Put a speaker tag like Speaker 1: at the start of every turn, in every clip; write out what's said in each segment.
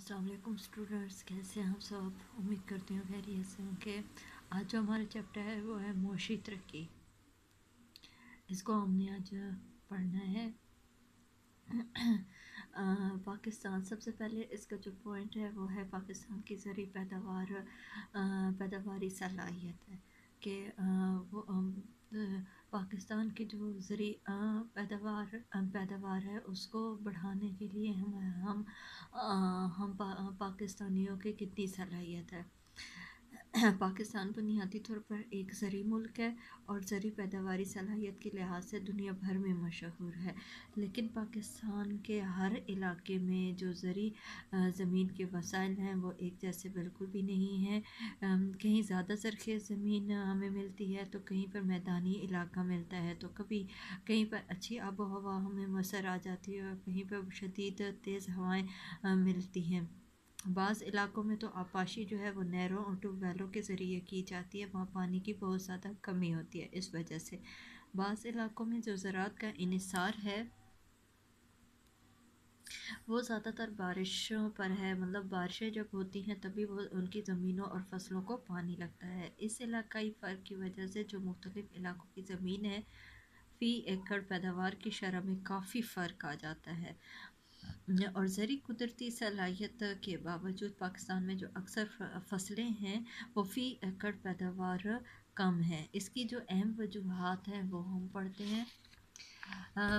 Speaker 1: अस्सलाम वालेकुम स्टूडेंट्स, कैसे हैं आप सब। उम्मीद करती हूँ खैरियत से होंगे। आज जो हमारा चैप्टर है वो है मुआशी तरक्की। इसको हमने आज पढ़ना है। पाकिस्तान, सबसे पहले इसका जो पॉइंट है वो है पाकिस्तान की ज़रूरी पैदावारी सलाहियत है कि वो पाकिस्तान की जो ज़रूरी पैदावार है उसको बढ़ाने के लिए पाकिस्तानियों की कितनी सलाहियत है। पाकिस्तान बुनियादी तौर पर एक ज़रूरी मुल्क है और ज़रूरी पैदावारी सलाहियत के लिहाज से दुनिया भर में मशहूर है, लेकिन पाकिस्तान के हर इलाके में जो ज़रूरी ज़मीन के वसाइल हैं वो एक जैसे बिल्कुल भी नहीं हैं। कहीं ज़्यादा ज़रख़ेज़ ज़मीन हमें मिलती है तो कहीं पर मैदानी इलाका मिलता है, तो कभी कहीं पर अच्छी आबो हवा हमें मैसर आ जाती है और कहीं पर शदीद तेज़ हवाएँ मिलती हैं। बाज़ इलाकों में तो आपाशी जो है वो नहरों और ट्यूबवेलों के ज़रिए की जाती है, वहाँ पानी की बहुत ज़्यादा कमी होती है। इस वजह से बाज़ इलाकों में जो ज़राअत का इन्हिसार है वो ज़्यादातर बारिशों पर है, मतलब बारिशें जब होती हैं तभी वो उनकी ज़मीनों और फसलों को पानी लगता है। इस इलाकाई फ़र्क की वजह से जो मुख्तलिफ़ इलाकों की ज़मीन है फ़ी एकड़ पैदावार की शरह में काफ़ी फ़र्क आ जाता है। और ज़रूरी कुदरती सलाहियत के बावजूद पाकिस्तान में जो अक्सर फसलें हैं वो फ़ी एकड़ पैदावार कम है। इसकी जो अहम वजूहात हैं वो हम पढ़ते हैं।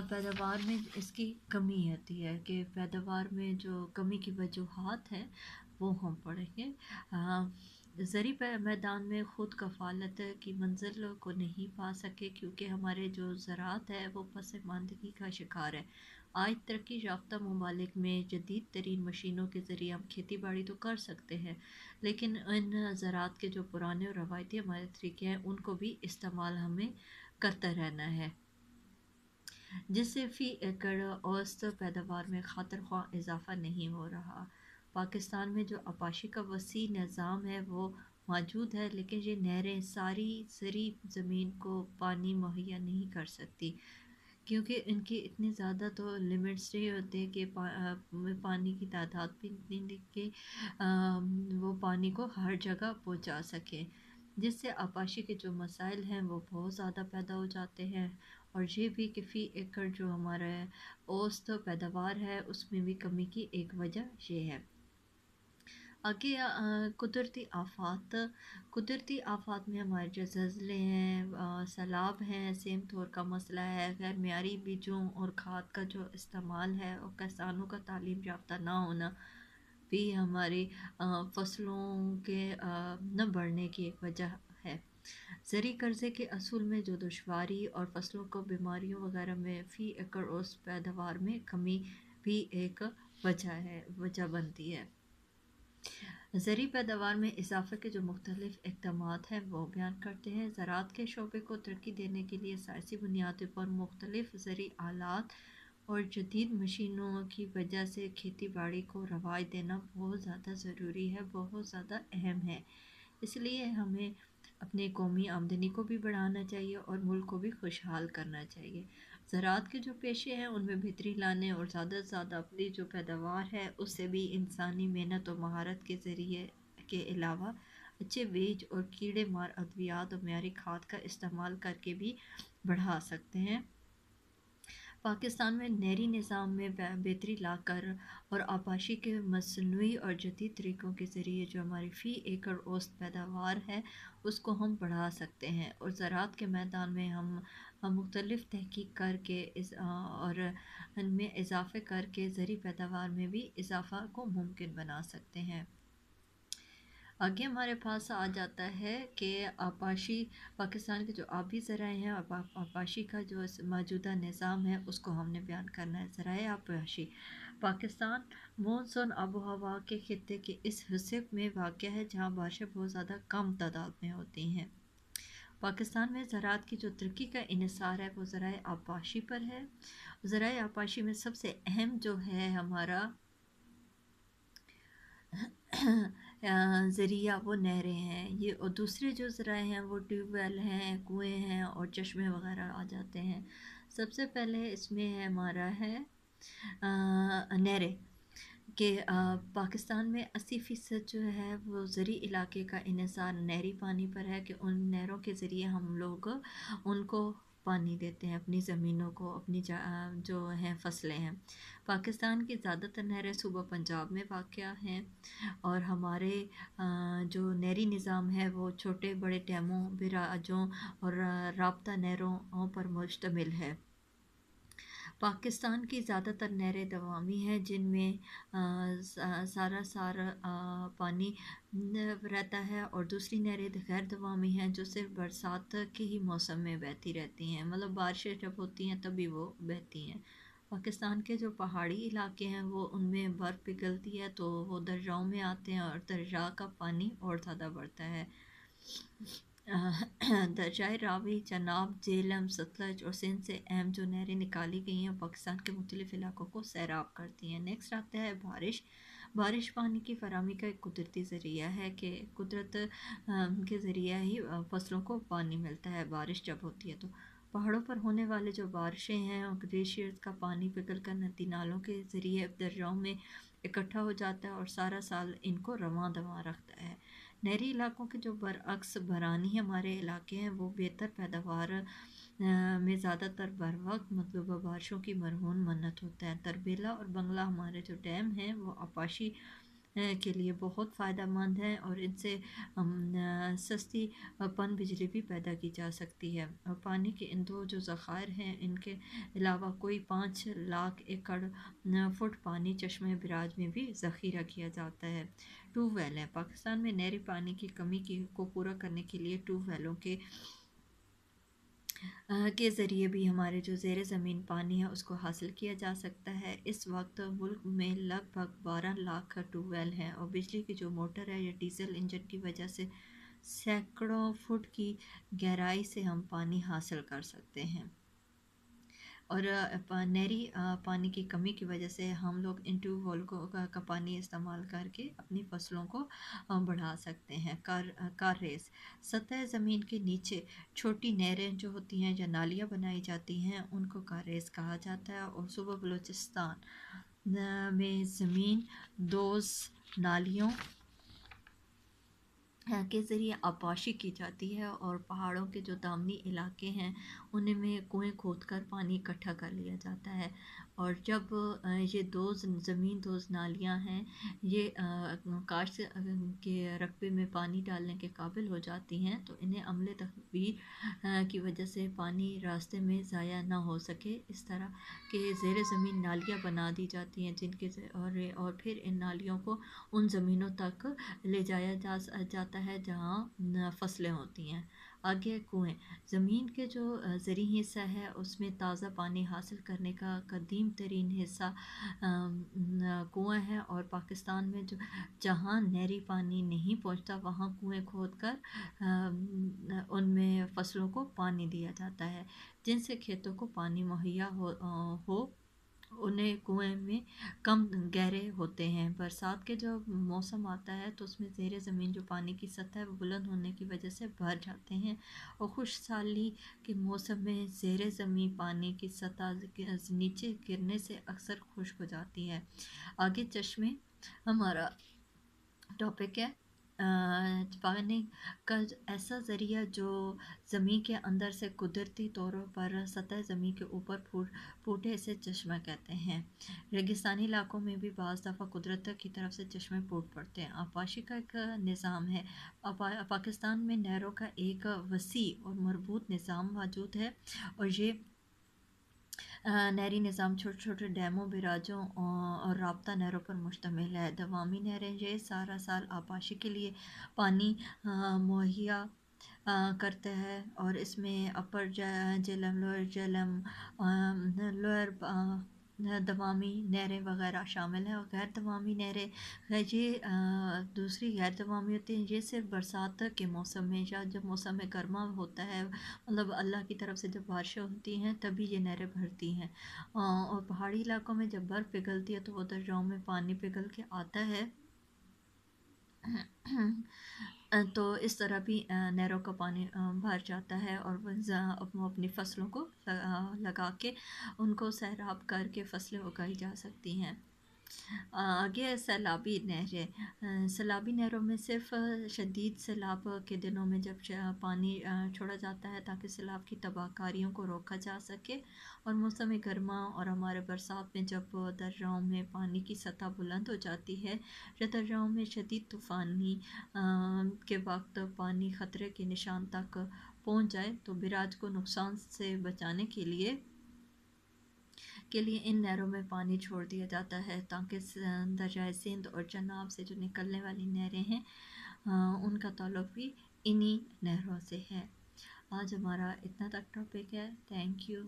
Speaker 1: पैदावार में इसकी कमी होती है कि पैदावार में जो कमी की वजूहात हैं वो हम पढ़ेंगे। ज़रूरी मैदान में ख़ुद कफ़ालत की मंजिल को नहीं पा सके क्योंकि हमारे जो ज़राअत है वो पसमानदगी का शिकार है। आज तरक्की याफ्ता ममालिक में जदीद तरीन मशीनों के ज़रिए हम खेती बाड़ी तो कर सकते हैं, लेकिन इन ज़राअत के जो पुराने और रवायती हमारे तरीके हैं उनको भी इस्तेमाल हमें करता रहना है, जिससे फ़ी एकड़ औसत पैदावार में खातिर ख्वाह इजाफ़ा नहीं हो रहा। पाकिस्तान में जो आपाशी का वसी निज़ाम है वो मौजूद है, लेकिन ये नहरें सारी ज़रूरी ज़मीन को पानी मुहैया नहीं कर सकती क्योंकि इनकी इतनी ज़्यादा तो लिमिट्स नहीं होते कि पानी की तादाद भी इतनी नहीं कि वो पानी को हर जगह पहुंचा सकें, जिससे आपाशी के जो मसाइल हैं वो बहुत ज़्यादा पैदा हो जाते हैं। और ये भी कि फ़ी एकड़ जो हमारा औसत पैदावार है उसमें भी कमी की एक वजह ये है। आगे कुदरती आफ़ात में हमारे जो ज़लज़ले हैं, सैलाब हैं, सेम तौर का मसला है, गैर मियारी बीजों और खाद का जो इस्तेमाल है और किसानों का तालीम याफ्ता ना होना भी हमारी फसलों के न बढ़ने की एक वजह है। ज़रूरी कर्ज़े के असूल में जो दुश्वारी और फसलों को बीमारियों वगैरह में फ़ी एकड़ औसत पैदावार में कमी भी एक वजह बनती है। ज़रूरी पैदावार में इजाफ़े के जो मुख्तलिफ़ इक़दामात हैं वो बयान करते हैं। ज़राअत के शोबे को तरक्की देने के लिए साइंसी बुनियादों पर मुख्तलिफ़ ज़रूरी आलात और जदीद मशीनों की वजह से खेती बाड़ी को रवाज देना बहुत ज़्यादा ज़रूरी है, बहुत ज़्यादा अहम है। इसलिए हमें अपने कौमी आमदनी को भी बढ़ाना चाहिए और मुल्क को भी खुशहाल करना चाहिए। ज़राअत के जो पेशे हैं उनमें बेहतरी लाने और ज़्यादा से ज़्यादा अपनी जो पैदावार है उससे भी इंसानी मेहनत और महारत के ज़रिए के अलावा अच्छे बीज और कीड़े मार अद्वियात और मियारी खाद का इस्तेमाल करके भी बढ़ा सकते हैं। पाकिस्तान में नहरी निज़ाम में बेहतरी लाकर और आपाशी के मसनूई और जदीद तरीक़ों के ज़रिए जो हमारी फ़ी एकड़ औसत पैदावार है उसको हम बढ़ा सकते हैं और ज़राअत के मैदान में हम मुख्तलिफ़ तहक़ीक़ करके और इनमें इजाफ़े करके ज़रूरी पैदावार में भी इजाफ़ा को मुमकिन बना सकते हैं। आगे हमारे पास आ जाता है कि आपाशी पाकिस्तान के जो आबी ज़राए हैं और आपाशी का जो मौजूदा निज़ाम है उसको हमने बयान करना है। ज़राए आपाशी पाकिस्तान मानसून आबो हवा के खित्ते के इस हिस्से में वाक़ है जहाँ बारिशें बहुत ज़्यादा कम तादाद में होती हैं। पाकिस्तान में ज़राअत की जो तरक्की का इन्हिसार है वो ज़राए आपाशी पर है। ज़राए आपाशी में सबसे अहम जो है हमारा ज़रिया वो नहरें हैं ये, और दूसरे जो ज़राए हैं वो ट्यूबवेल हैं, कुएँ हैं और चश्मे वग़ैरह आ जाते हैं। सबसे पहले इसमें है हमारा है नहरें। کہ پاکستان میں 80% جو ہے وہ زرعی علاقے کا انحصار نہری پانی پر ہے، کہ ان نہروں کے ذریعے ہم لوگ ان کو پانی دیتے ہیں، اپنی زمینوں کو، اپنی جو ہیں فصلیں ہیں۔ پاکستان کی زیادہ تر نہریں صوبہ پنجاب میں واقع ہیں، اور ہمارے جو نہری نظام ہے وہ چھوٹے بڑے ڈیموں، بیراجوں اور رابطہ نہروں پر مشتمل ہے۔ پاکستان کی زیادہ تر نہریں دوامی ہیں، جن میں سارا سال پانی رہتا ہے، اور دوسری نہریں غیر دوامی ہیں جو صرف برسات کے ہی موسم میں بہتی رہتی ہیں، مطلب بارشیں جب ہوتی ہیں تبھی وہ بہتی ہیں۔ پاکستان کے جو پہاڑی علاقے ہیں وہ ان میں برف پگھلتی ہے تو وہ دریاؤں میں آتے ہیں، اور دریا کا پانی اور زیادہ بڑھتا ہے۔ دریائے راوی، چناب، جہلم، ستلج اور سندھ سے اہم جو نہریں نکالی گئی ہیں پاکستان کے مختلف علاقوں کو سیراب کرتی ہیں۔ نیکسٹ آتا ہے بارش۔ بارش پانی کی فراہمی کا ایک قدرتی ذریعہ ہے، کہ قدرت کے ذریعہ ہی فصلوں کو پانی ملتا ہے بارش جب ہوتی ہے تو۔ پہاڑوں پر ہونے والے جو بارشیں ہیں اور گلیشیئرز کا پانی پگھل کر ندی نالوں کے ذریعے دریاؤں میں اکٹھا ہو جاتا ہے اور سارا سال ان کو رواں دواں رکھتا ہے۔ نہری علاقوں کے جو برعکس برانی ہمارے علاقے ہیں وہ بہتر پیداوار میں زیادہ تر بر وقت مطلوبہ بارشوں کی مرہون منت ہوتا ہے۔ تربیلا اور بنگلہ ہمارے جو ڈیم ہیں وہ آبپاشی کے لیے بہت فائدہ مند ہیں، اور ان سے سستی پن بجلی بھی پیدا کی جا سکتی ہے، اور پانی کے ان دو جو ذخائر ہیں ان کے علاوہ کوئی 5 لاکھ ایکڑ فٹ پانی چشمہ براج میں بھی ذخیرہ کیا جاتا ہے۔ ٹیوب ویل ہیں۔ پاکستان میں نہری پانی کی کمی کو پورا کرنے کے لیے ٹیوب ویلوں کے ذریعے بھی ہمارے جو زیر زمین پانی ہے اس کو حاصل کیا جا سکتا ہے۔ اس وقت ملک میں لگ بھگ 12 لاکھ ٹیوب ویل ہیں، اور بجلی کی جو موٹر ہے یا ڈیزل انجن کی وجہ سے سینکڑوں فٹ کی گہرائی سے ہم پانی حاصل کر سکتے ہیں، اور نہری پانی کی کمی کی وجہ سے ہم لوگ ان ٹیوب ویل کا پانی استعمال کر کے اپنی فصلوں کو بڑھا سکتے ہیں۔ کار ریس، سطح زمین کے نیچے چھوٹی نہریں جو ہوتی ہیں یا نالیاں بنائی جاتی ہیں ان کو کار ریس کہا جاتا ہے، اور صوبہ بلوچستان میں زمین دوز نالیوں کے ذریعے آبپاشی کی جاتی ہے، اور پہاڑوں کے جو دامنی علاقے ہیں ان میں کنویں کھود کر پانی اکٹھا کر لیا جاتا ہے، اور جب یہ زمین دوز نالیاں ہیں یہ کاشت کے رقبے میں پانی ڈالنے کے قابل ہو جاتی ہیں تو انہیں عمل تخبیر کی وجہ سے پانی راستے میں ضائع نہ ہو سکے، اس طرح کہ زیر زمین نالیاں بنا دی جاتی ہیں جن کے اور پھر ان نالیوں کو ان زمینوں تک لے جایا جاتا ہے جہاں فصلیں ہوتی ہیں۔ آگے کنویں، زمین کے جو زرعی حصہ ہے اس میں تازہ پانی حاصل کرنے کا قدیم ترین حصہ کنواں ہے، اور پاکستان میں جہاں نہری پانی نہیں پہنچتا وہاں کنویں کھود کر ان میں فصلوں کو پانی دیا جاتا ہے، جن سے کھیتوں کو پانی مہیا ہو انہیں کنویں میں کم گہرے ہوتے ہیں۔ برسات کے جو موسم آتا ہے تو اس میں زیر زمین جو پانی کی سطح ہے وہ بلند ہونے کی وجہ سے بھر جاتے ہیں، اور خشک سالی کے موسم میں زیر زمین پانی کی سطح نیچے گرنے سے اکثر خشک ہو جاتی ہے۔ آگے چشمے ہمارا ٹاپک ہے۔ پانی کا ایسا ذریعہ جو زمین کے اندر سے قدرتی طور پر سطح زمین کے اوپر پھوٹے اسے چشمہ کہتے ہیں۔ ریگستانی علاقوں میں بھی بعض دفعہ قدرت کی طرف سے چشمے پھوٹ پڑتے ہیں۔ آبپاشی کا ایک نظام ہے۔ پاکستان میں نہروں کا ایک وسیع اور مربوط نظام موجود ہے، اور یہ نہری نظام چھوٹے چھوٹے ڈیموں، بیراجوں اور رابطہ نہروں پر مشتمل ہے۔ دوامی نہریں یہ سارا سال آبپاشی کے لیے پانی مہیا کرتے ہیں، اور اس میں اپر جہلم، لوئر جہلم، لوئر دوامی نہریں وغیرہ شامل ہیں، اور غیر دوامی نہریں یہ دوسری غیر دوامی ہوتی ہیں، یہ صرف برسات کے موسم میں یا جب موسم گرما ہوتا ہے، مطلب اللہ کی طرف سے جب بارشیں ہوتی ہیں تبھی یہ نہریں بھرتی ہیں، اور پہاڑی علاقوں میں جب برف پگھلتی ہے تو وہ دریاؤں میں پانی پگھل کے آتا ہے، تو اس طرح بھی نہروں کا پانی بھر جاتا ہے، اور وہ اپنی فصلوں کو لگا کے ان کو سیراب کر کے فصلیں اگائی جا سکتی ہیں۔ आगे है सैलाबी नहरें। सैलाबी नहरों में सिर्फ शदीद सैलाब के दिनों में जब पानी छोड़ा जाता है ताकि सैलाब की तबाहकारियों को रोका जा सके, और मौसम गर्मा और हमारे बरसात में जब दर्राओं में पानी की सतह बुलंद हो जाती है या दर्राओं में शदीद तूफ़ानी के वक्त पानी ख़तरे के निशान तक पहुंच जाए तो बिराज को नुकसान से बचाने के लिए इन नहरों में पानी छोड़ दिया जाता है ताकि दरियाए सिंध और चनाब से जो निकलने वाली नहरें हैं उनका ताल्लुक भी इन्हीं नहरों से है। आज हमारा इतना तक टॉपिक है। Thank you.